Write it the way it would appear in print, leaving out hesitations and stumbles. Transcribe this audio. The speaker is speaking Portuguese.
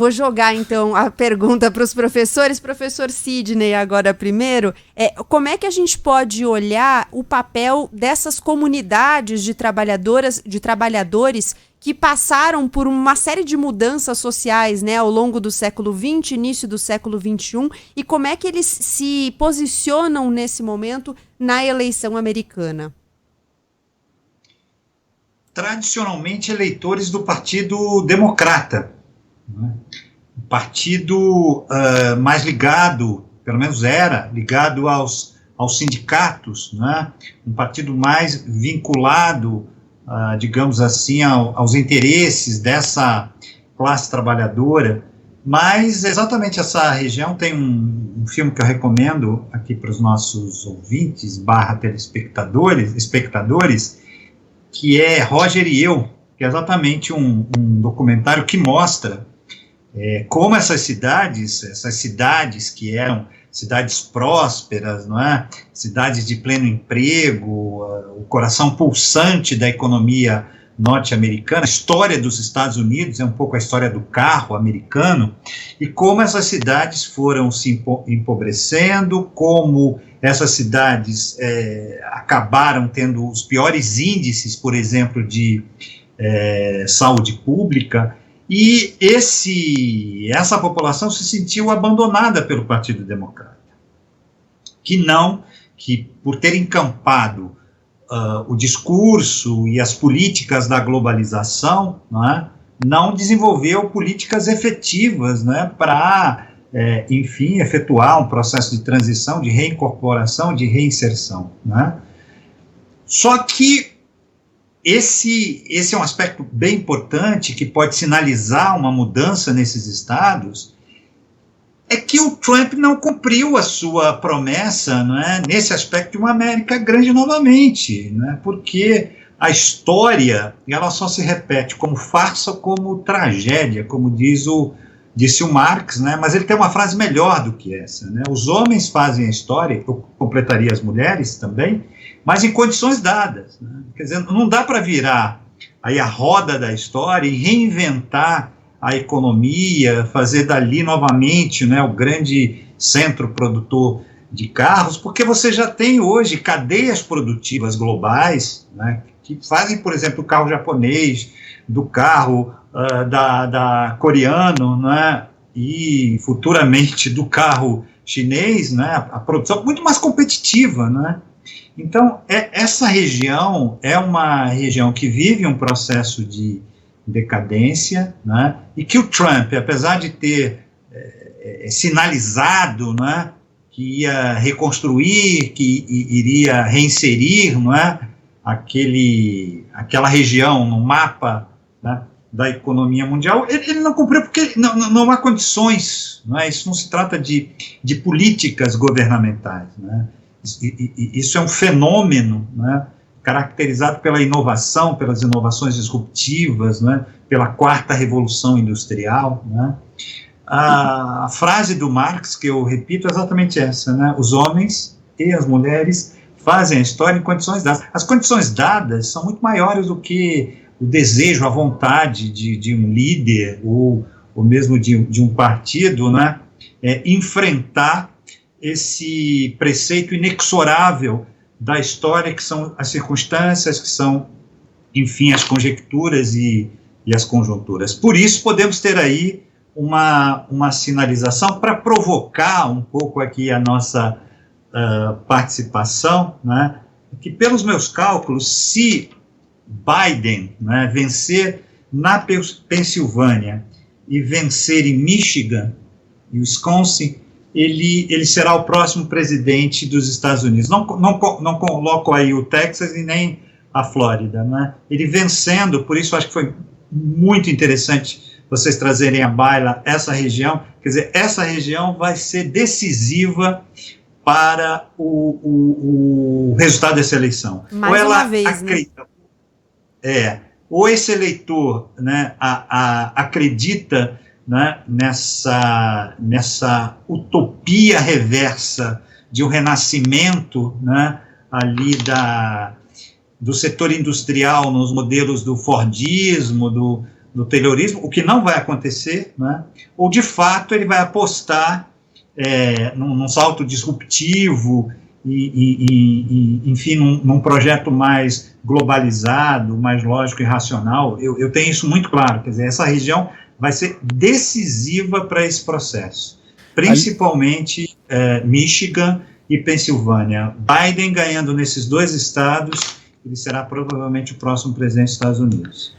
Vou jogar, então, a pergunta para os professores. Professor Sidney, agora primeiro. Como é que a gente pode olhar o papel dessas comunidades de trabalhadores que passaram por uma série de mudanças sociais, né, ao longo do século XX, início do século XXI, e como é que eles se posicionam nesse momento na eleição americana? Tradicionalmente, eleitores do Partido Democrata, né? O partido mais ligado, pelo menos era, ligado aos sindicatos, né? Um partido mais vinculado, digamos assim, aos interesses dessa classe trabalhadora. Mas exatamente essa região tem um filme que eu recomendo aqui para os nossos ouvintes / espectadores, que é Roger e Eu, que é exatamente um documentário que mostra como essas cidades que eram cidades prósperas, não é? Cidades de pleno emprego, o coração pulsante da economia norte-americana, a história dos Estados Unidos é um pouco a história do carro americano, e como essas cidades foram se empobrecendo, como essas cidades acabaram tendo os piores índices, por exemplo, de saúde pública, e essa população se sentiu abandonada pelo Partido Democrata, que por ter encampado o discurso e as políticas da globalização, não desenvolveu políticas efetivas, para, enfim, efetuar um processo de transição, de reincorporação, de reinserção. Só que esse é um aspecto bem importante que pode sinalizar uma mudança nesses estados, é que o Trump não cumpriu a sua promessa, nesse aspecto de uma América grande novamente, porque a história ela só se repete como farsa ou como tragédia, como disse o Marx, mas ele tem uma frase melhor do que essa, os homens fazem a história, eu completaria as mulheres também, mas em condições dadas, quer dizer, não dá para virar aí a roda da história e reinventar a economia, fazer dali novamente o grande centro produtor de carros, porque você já tem hoje cadeias produtivas globais, que fazem, por exemplo, o carro japonês, do carro da coreano, e futuramente do carro chinês, a produção muito mais competitiva, Então, essa região é uma região que vive um processo de decadência, e que o Trump, apesar de ter sinalizado, que ia reconstruir, que iria reinserir, aquela região no mapa, da economia mundial, ele não cumpriu porque não há condições, isso não se trata de políticas governamentais, Isso é um fenômeno, caracterizado pela inovação, pelas inovações disruptivas, pela quarta revolução industrial. A frase do Marx, que eu repito, é exatamente essa, os homens e as mulheres fazem a história em condições dadas. As condições dadas são muito maiores do que o desejo, a vontade de um líder, ou mesmo de um partido, enfrentar esse preceito inexorável da história, que são as circunstâncias, que são, enfim, as conjecturas e as conjunturas. Por isso, podemos ter aí uma sinalização para provocar um pouco aqui a nossa participação, que, pelos meus cálculos, se Biden vencer na Pensilvânia e vencer em Michigan e Wisconsin, ele será o próximo presidente dos Estados Unidos. Não coloco aí o Texas e nem a Flórida, Ele vencendo, por isso acho que foi muito interessante vocês trazerem à baila essa região, quer dizer, essa região vai ser decisiva para o resultado dessa eleição. Mais uma vez, acredita, ou esse eleitor acredita nessa utopia reversa de um renascimento ali do setor industrial nos modelos do Fordismo, do Taylorismo, o que não vai acontecer, né? Ou de fato ele vai apostar num salto disruptivo enfim, num projeto mais globalizado, mais lógico e racional. Eu tenho isso muito claro, quer dizer, essa região vai ser decisiva para esse processo, principalmente Michigan e Pensilvânia. Biden ganhando nesses dois estados, ele será provavelmente o próximo presidente dos Estados Unidos.